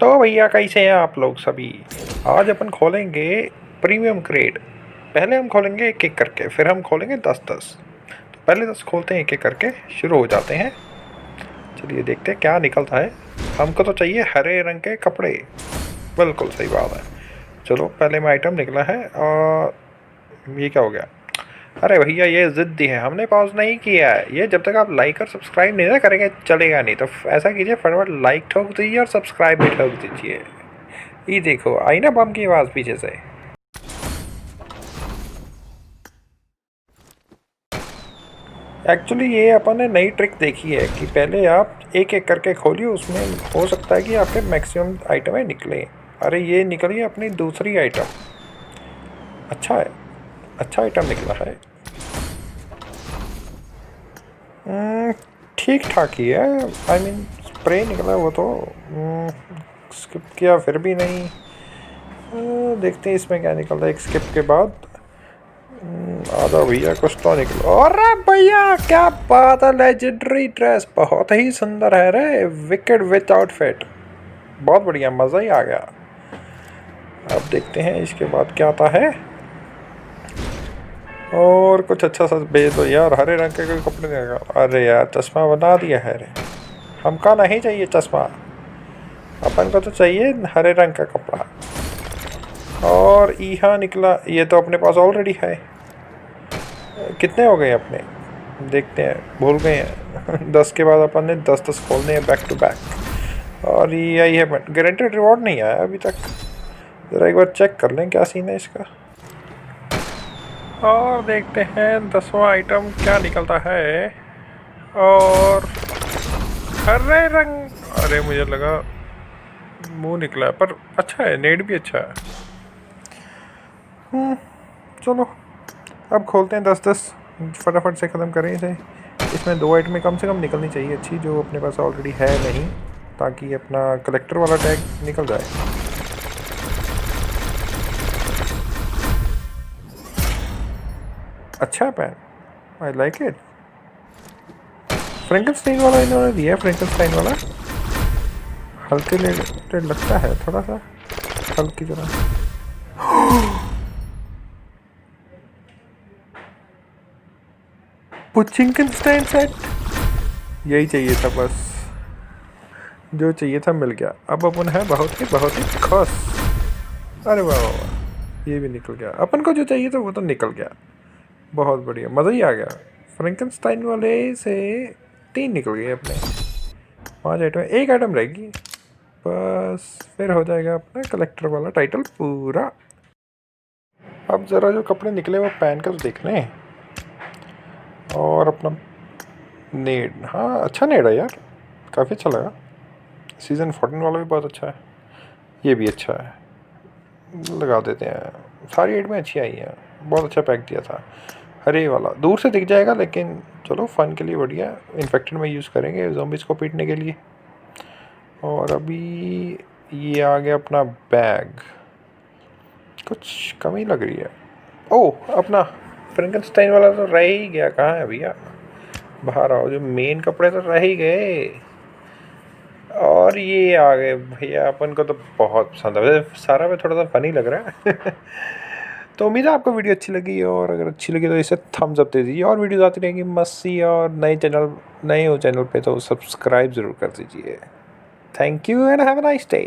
तो भैया कैसे हैं आप लोग सभी। आज अपन खोलेंगे प्रीमियम क्रेड। पहले हम खोलेंगे एक एक करके, फिर हम खोलेंगे 10-10। तो पहले 10 खोलते हैं एक एक करके, शुरू हो जाते हैं। चलिए देखते हैं क्या निकलता है। हमको तो चाहिए हरे रंग के कपड़े। बिल्कुल सही बात है। चलो पहले में आइटम निकला है और ये क्या हो गया। अरे भैया ये ज़िद्दी है, हमने पॉज नहीं किया है। ये जब तक आप लाइक और सब्सक्राइब नहीं ना करेंगे चलेगा नहीं। तो ऐसा कीजिए, फटाफट लाइक ठोक दीजिए और सब्सक्राइब भी ठोक दीजिए। ये देखो आई ना बम की आवाज़ पीछे से। एक्चुअली ये अपन ने नई ट्रिक देखी है कि पहले आप एक एक करके खोलिए, उसमें हो सकता है कि आपके मैक्सिमम आइटमें निकलें। अरे ये निकली अपनी दूसरी आइटम। अच्छा है, अच्छा आइटम निकला है। ठीक ठाक ही है। आई मीन स्प्रे निकला वो तो स्किप किया फिर भी नहीं। देखते हैं इसमें क्या निकलता है एक स्किप के बाद। आधा भैया कुछ तो निकला। अरे भैया क्या बात है, लेजेंडरी ड्रेस बहुत ही सुंदर है रे। विकेड विथ आउटफिट, बहुत बढ़िया, मज़ा ही आ गया। अब देखते हैं इसके बाद क्या आता है। और कुछ अच्छा सा भेज दो यार, हरे रंग के कोई कपड़े देगा। अरे यार चश्मा बना दिया है रे। हमका नहीं चाहिए चश्मा, अपन को तो चाहिए हरे रंग का कपड़ा। और यहाँ निकला, ये तो अपने पास ऑलरेडी है। कितने हो गए अपने, देखते हैं, भूल गए हैं 10 के बाद अपन ने 10-10 खोलने हैं बैक टू बैक। और यही है, गारंटेड रिवॉर्ड नहीं आया अभी तक। ज़रा एक बार चेक कर लें क्या सीन है इसका। और देखते हैं 10वां आइटम क्या निकलता है। और हरे रंग, अरे मुझे लगा मुंह निकला है, पर अच्छा है, नेड भी अच्छा है। चलो अब खोलते हैं 10-10, फटाफट से ख़त्म करें इसे। इसमें 2 आइटमें कम से कम निकलनी चाहिए अच्छी, जो अपने पास ऑलरेडी है नहीं, ताकि अपना कलेक्टर वाला टैग निकल जाए। अच्छा है pan, I like it. Frankenstein वाला इन्होंने दिया है, फ्रैंकनस्टाइन वाला हल्के रिलेटेड लगता है थोड़ा सा, हल्की तरह। पुचिंकनस्टाइन सेट, यही चाहिए था बस, जो चाहिए था मिल गया। अब अपन है बहुत ही खुश। अरे वाह वाह वाह, ये भी निकल गया। अपन को जो चाहिए था वो तो निकल गया, बहुत बढ़िया, मज़ा ही आ गया। फ्रैंकनस्टाइन वाले से 3 निकल गए अपने। 5 आइटम, एक आइटम रहेगी बस, फिर हो जाएगा अपना कलेक्टर वाला टाइटल पूरा। अब ज़रा जो कपड़े निकले वो पहन कर देखने हैं। और अपना नेड, हाँ अच्छा नेड है यार, काफ़ी अच्छा लगा। सीज़न 14 वाला भी बहुत अच्छा है, ये भी अच्छा है, लगा देते हैं। सारी आइटमें अच्छी आई हैं, बहुत अच्छा पैक दिया था। अरे वाला दूर से दिख जाएगा, लेकिन चलो फ़न के लिए बढ़िया। इन्फेक्टेड में यूज़ करेंगे ज़ॉम्बीज़ को पीटने के लिए। और अभी ये आ गया अपना बैग, कुछ कमी लग रही है। ओह अपना फ्रैंकनस्टाइन वाला तो रह ही गया, कहाँ है भैया, बाहर आओ। जो मेन कपड़े तो रह ही गए। और ये आ गए भैया, अपन को तो बहुत पसंद है। सारा में थोड़ा सा फनी लग रहा है तो उम्मीद है आपको वीडियो अच्छी लगी, और अगर अच्छी लगी तो इसे थम्स अप दे दीजिए। और वीडियोस आती रहेंगी मस्ती, और नए हो चैनल पे तो सब्सक्राइब ज़रूर कर दीजिए। Thank you and have a nice day.